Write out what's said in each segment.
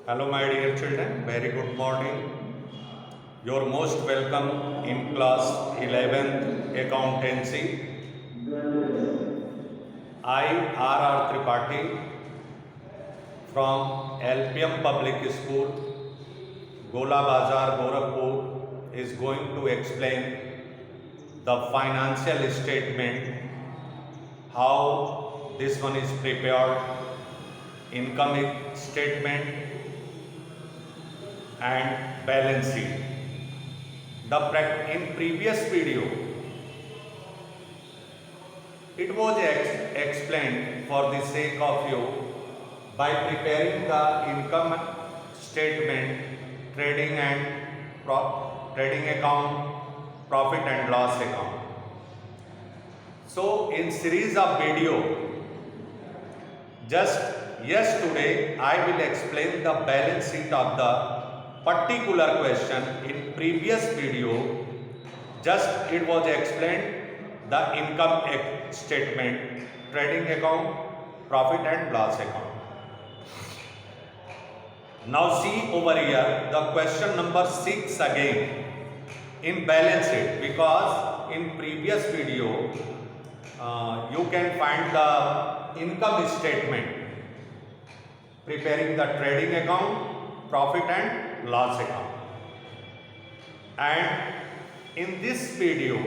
Hello, my dear children. Very good morning. You're most welcome in class 11th accountancy. I, R.R. Tripathi from LPM Public School, Gola Bazar, Gorakhpur, is going to explain the financial statement, how this one is prepared, income statement and balance sheet. In previous video, it was explained for the sake of you by preparing the income statement, trading trading account, profit and loss account. So in series of video, just yesterday I will explain the balance sheet of the particular question. In previous video, just it was explained the income statement, trading account, profit and loss account. Now see over here the question number 6 again in balance sheet, because in previous video you can find the income statement, preparing the trading account, profit and loss account. And in this video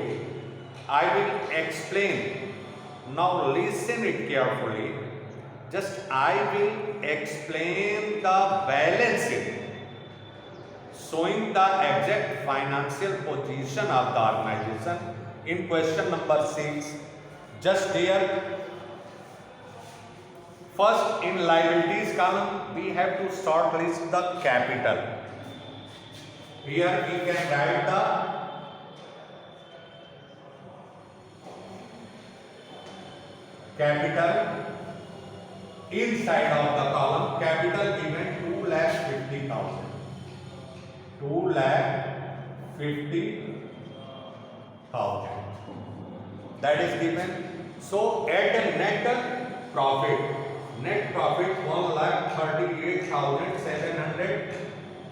I will explain. Now listen it carefully. Just I will explain the balance sheet showing the exact financial position of the organization in question number 6. Just here, first in liabilities column we have to shortlist the capital. Here we can write the capital. Inside of the column, capital given 2,50,000. 2,50,000. That is given. So add the net profit. Net profit 1,38,700.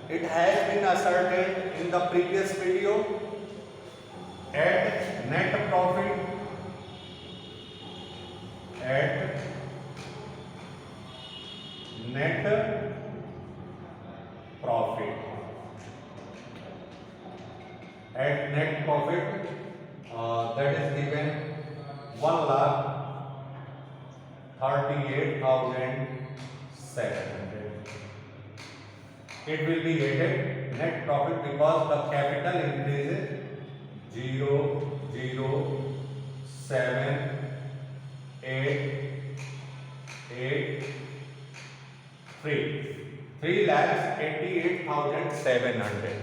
It has been ascertained in the previous video. Add net profit. Add net profit. At net profit that is given 1,38,700. It will be added net profit because the capital increases 3,88,700.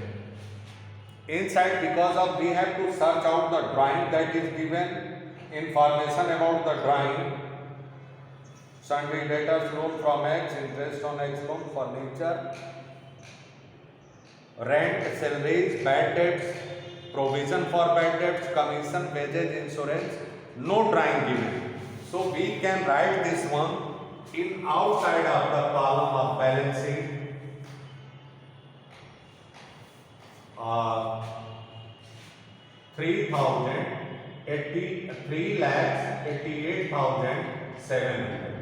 Inside, because of we have to search out the drawing that is given, information about the drawing, sundry debtors loan from X, interest on X loan, furniture, rent, salaries, bad debts, provision for bad debts, commission, wages, insurance, no drawing given. So we can write this one in outside of the column of balance sheet. 3,88,700.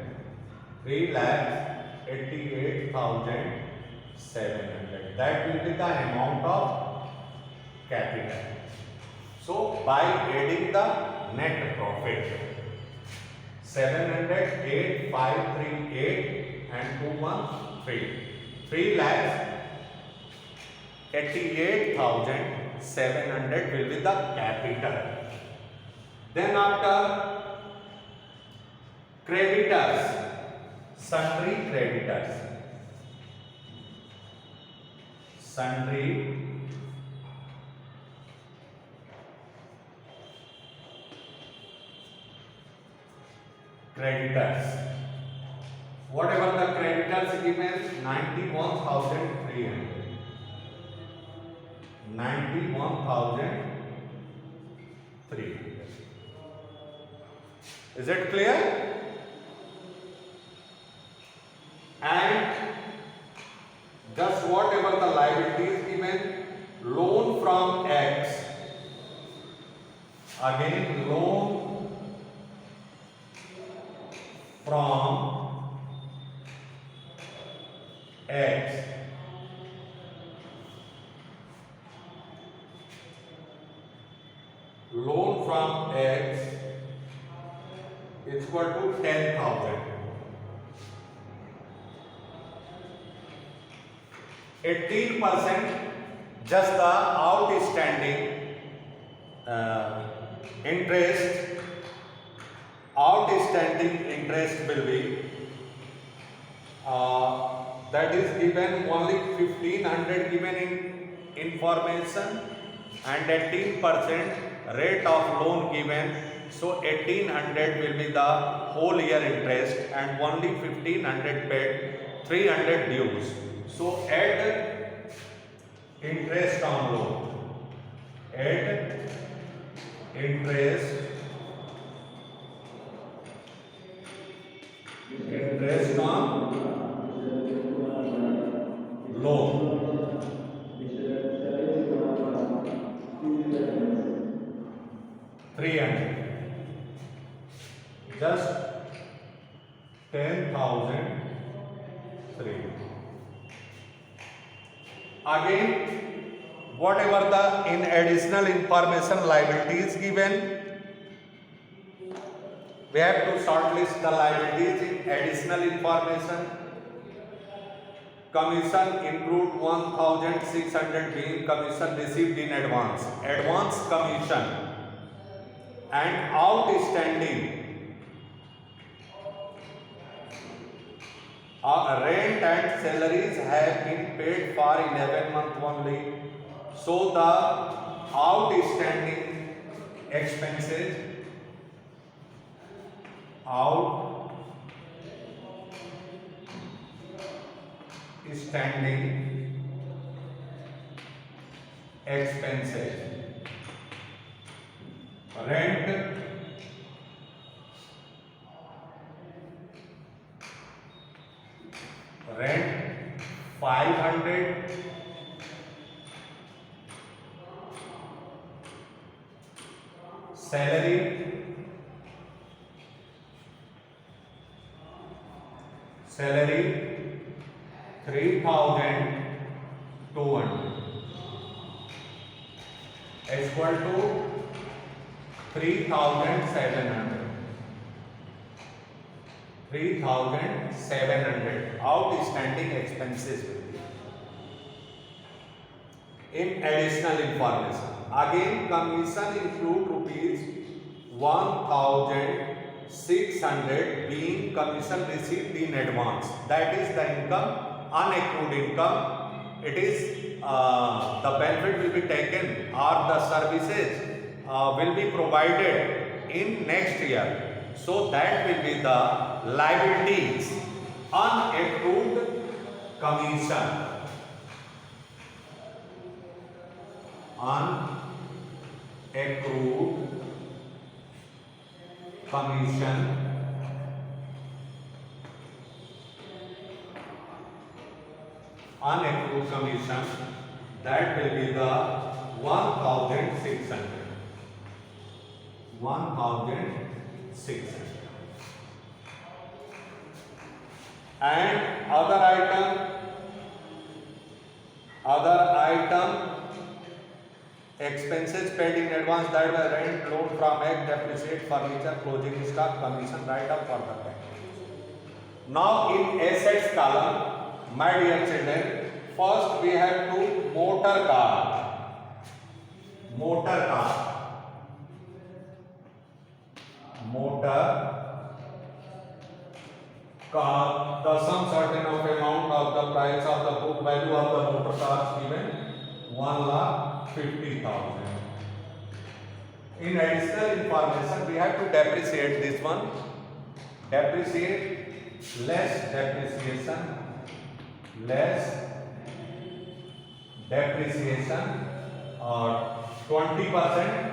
3,88,700. That will be the amount of capital. So by adding the net profit 700, 8,538 and 213, 3,88,700 will be the capital. Then after creditors, sundry creditors, sundry creditors. Whatever the creditors given, 91,300. 91,300. Is it clear? And just whatever the liability is given, loan from X, again loan from X, loan from X is equal to 10,000. 18% just the outstanding interest will be that is given only 1500 given in information and 18% rate of loan given, so 1800 will be the whole year interest and only 1500 paid, 300 dues. So add interest on loan, add interest on loan, just 10,000 3. Again, whatever the in additional information liability is given, we have to shortlist the liabilities in additional information. Commission include 1,600 being commission received in advance, advance commission, and outstanding rent and salaries have been paid for 11 months only, so the outstanding expenses, outstanding expenses, rent, rent 500, salary 3,200 is equal to 3,700. 3,700 outstanding expenses will be. In additional information, again commission include rupees 1,600 being commission received in advance, that is the income, unaccrued income. It is the benefit will be taken or the services will be provided in next year, so that will be the liabilities, unaccrued commission, unaccrued commission, unaccrued commission, that will be the 1,600. 1,600. And other item expenses paid in advance, that were rent, loan from X, depreciate, furniture, closing stock, commission, write up for the bank. Now in assets column, my dear children, first we have to motor car, motor car, the sum certain of amount of the price of the book value of the motor cars given 1,50,000. In additional information, we have to depreciate this one, depreciate less depreciation, or 20%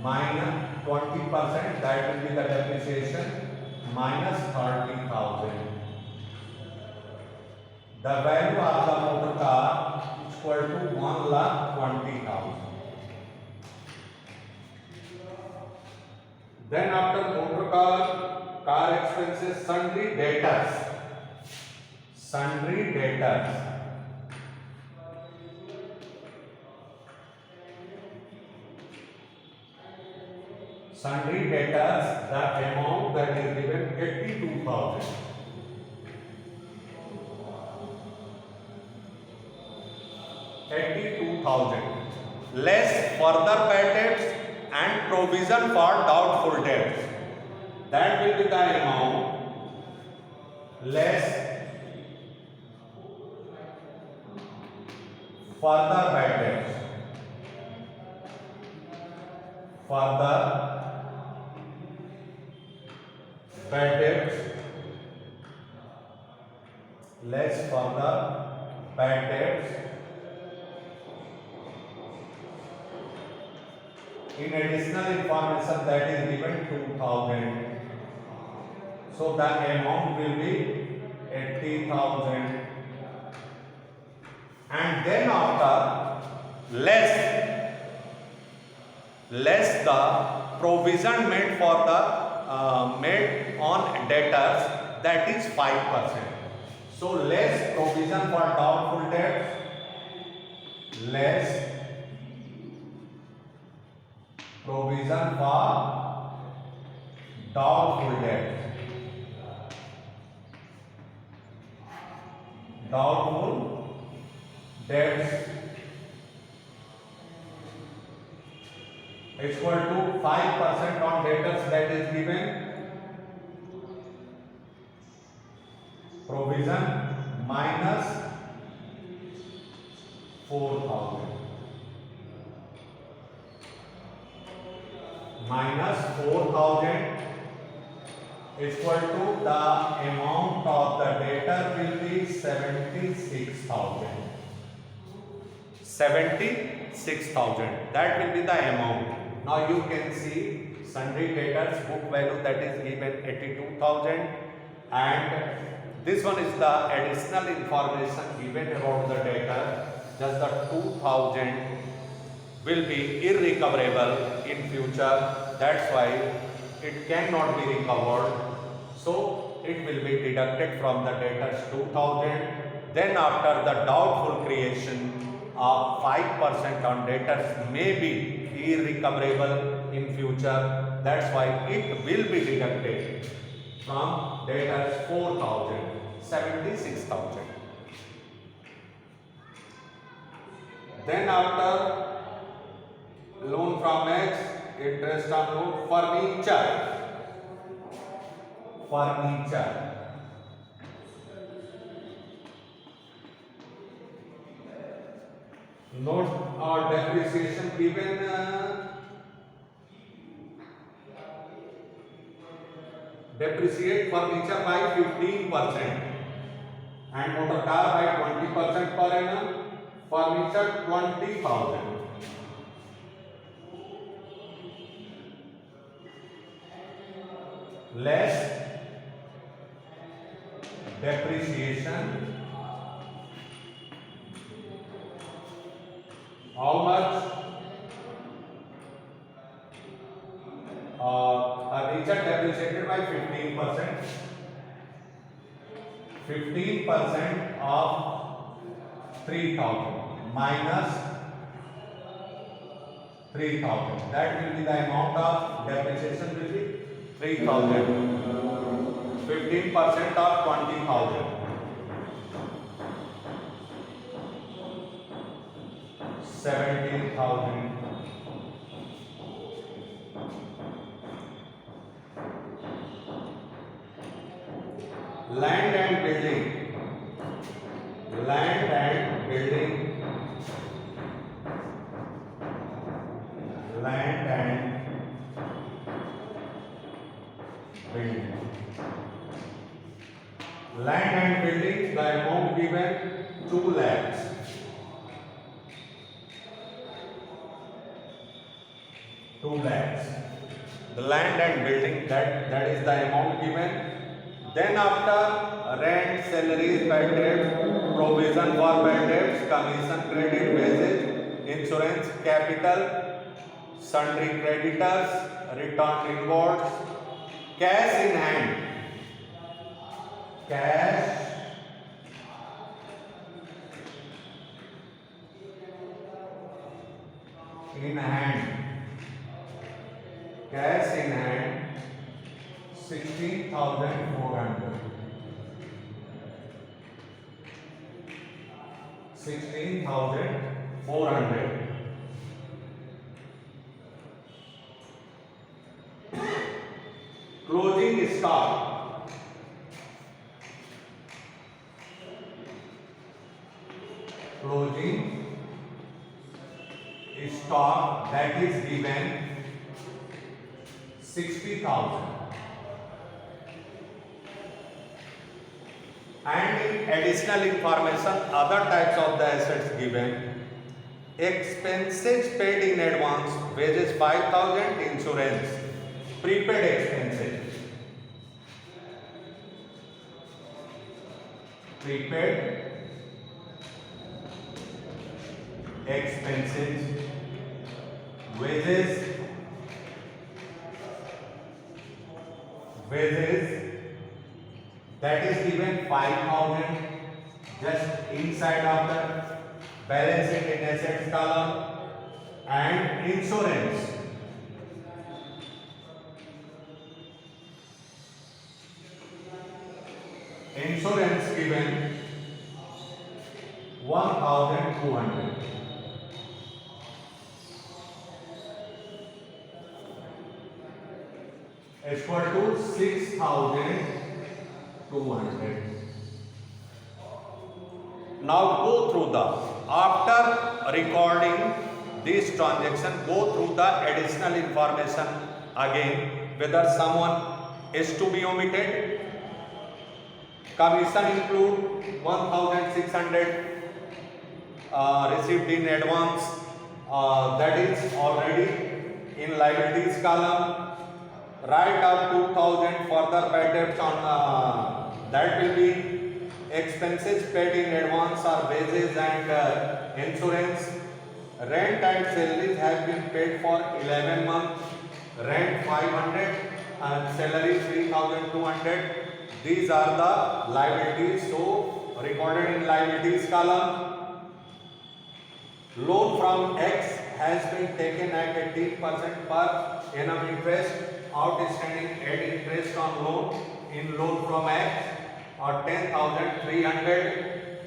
minus 20%, that will be the depreciation, minus 30,000. The value of the equal to 1,20,000. Then after motor car expenses, sundry debtors. Sundry debtors. Sundry debtors, the amount that is given 82,000. 82,000 less further bad debts and provision for doubtful debts. That will be the amount less further bad debts. Further bad debts, less further bad debts. In additional information that is given 2,000. So the amount will be 80,000. And then after less the provision made for the made on debtors, that is 5%. So less provision for doubtful debts, less provision for doubtful debts. Doubtful debts equal to 5% on debtors that is given. Provision minus 4,000. Minus 4,000 equal to the amount of the debtor will be 76,000. 76,000. That will be the amount. Now you can see sundry debtors book value that is given 82,000, and this one is the additional information given about the debtor. Just the 2,000 will be irrecoverable in future. That's why it cannot be recovered. So it will be deducted from the debtors 2,000. Then after the doubtful creation of 5% on debtors may be irrecoverable in future. That's why it will be deducted from debtors 4,000, 76,000. Then after loan from X, interest on loan, furniture. Note or depreciation given depreciate furniture by 15% and motor car by 20% per annum. Furniture 20,000. Less depreciation. How much? Furniture depreciated by 15%. 15% of 3,000 minus 3,000. That will be the amount of depreciation will be 3,000. 15% of 20,000. 17,000. Land and building. Land and building. Land and building. Land and building, the amount given 2 lakhs. 2 lakhs. The land and building, that is the amount given. Then after rent, salaries, bad debt, provision for bad debts, commission, credit, wages, insurance, capital, sundry creditors, return rewards, cash in hand, cash in hand, cash in hand 16,400, 16,400. Closing stock, closing stock that is given 60,000. And in additional information, other types of the assets given: expenses paid in advance, wages 5,000, insurance, prepaid expenses, prepaid expenses, wages, that is given 5,000 just inside of the balance sheet in assets column, and insurance, given 1,200. Equal to 6,200. Now go through the, after recording this transaction, go through the additional information again, whether someone is to be omitted. Commission include 1,600 received in advance, that is already in liabilities column. Write up 2,000 further bad debts on, that will be expenses paid in advance or wages and insurance. Rent and salaries have been paid for 11 months. Rent 500 and salary 3,200. These are the liabilities, so recorded in liabilities column. Loan from X has been taken at 18% per annum interest. Outstanding at interest on loan in loan from X or 10,300,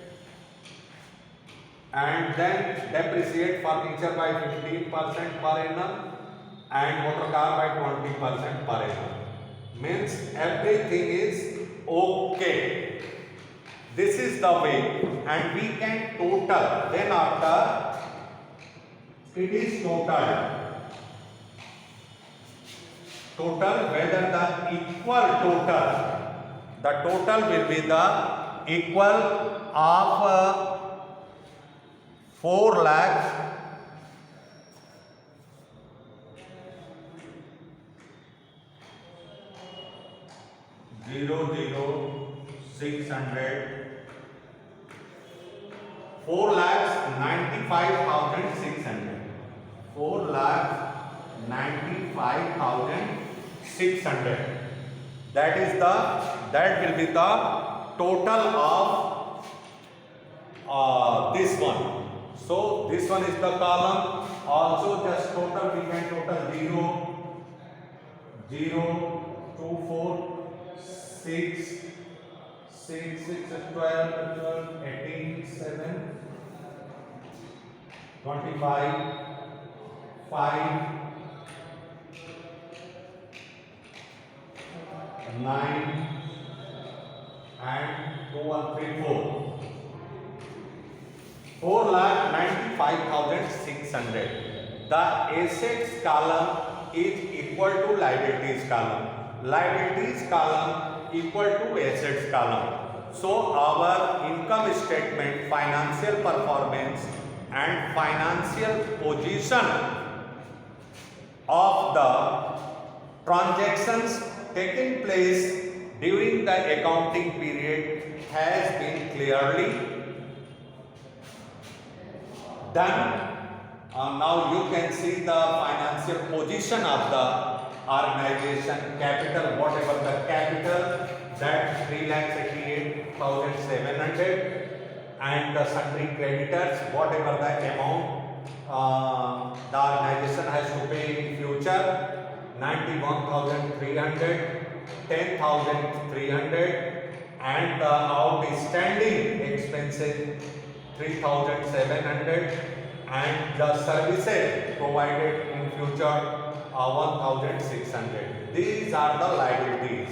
and then depreciate furniture by 15% per annum and motor car by 20% per annum. Means everything is okay. This is the way, and we can total. Then after it is total whether the equal total, the total will be the equal of 4 lakhs 4,95,600, 4,95,600. That will be the total of this one. So this one is the column. Also just total, we can total 0, 0, 2, 4, 6, 6, 12, 18, 7, 25, 5, 9 and 2, 1, 3, 4. 4,95,600. The assets column is equal to liabilities column. Liabilities column equal to assets column. So our income statement, financial performance and financial position of the transactions taking place during the accounting period has been clearly done. Now you can see the financial position of the organization. Capital, whatever the capital, that 3,88,700, and the sundry creditors, whatever the amount the organization has to pay in future, 91,300, 10,300, and the outstanding expenses 3,700, and the services provided in future 1,600. These are the liabilities.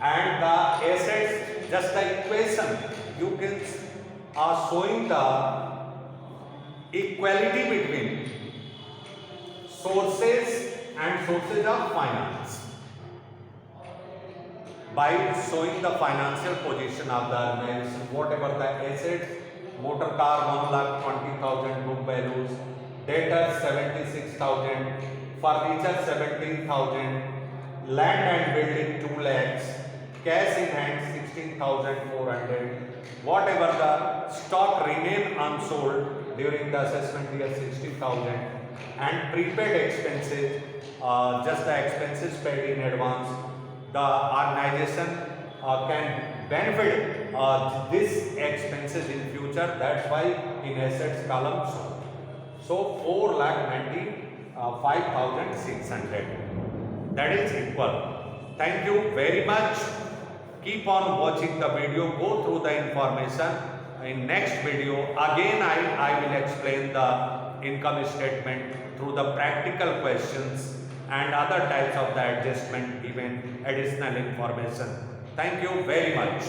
And the assets, just the equation, you can showing the equality between sources and sources of finance by showing the financial position of the organization. Whatever the assets, motor car 1,20,000 book values, debtors 76,000, furniture 17,000, land and building 2 lakhs, cash in hand 16,400, whatever the stock remain unsold during the assessment year 60,000, and prepaid expenses, just the expenses paid in advance. The organization can benefit these expenses in future. That's why in assets column so 4,95,600. That is equal. Thank you very much. Keep on watching the video. Go through the information. In next video again I will explain the income statement through the practical questions and other types of the adjustment given additional information. Thank you very much.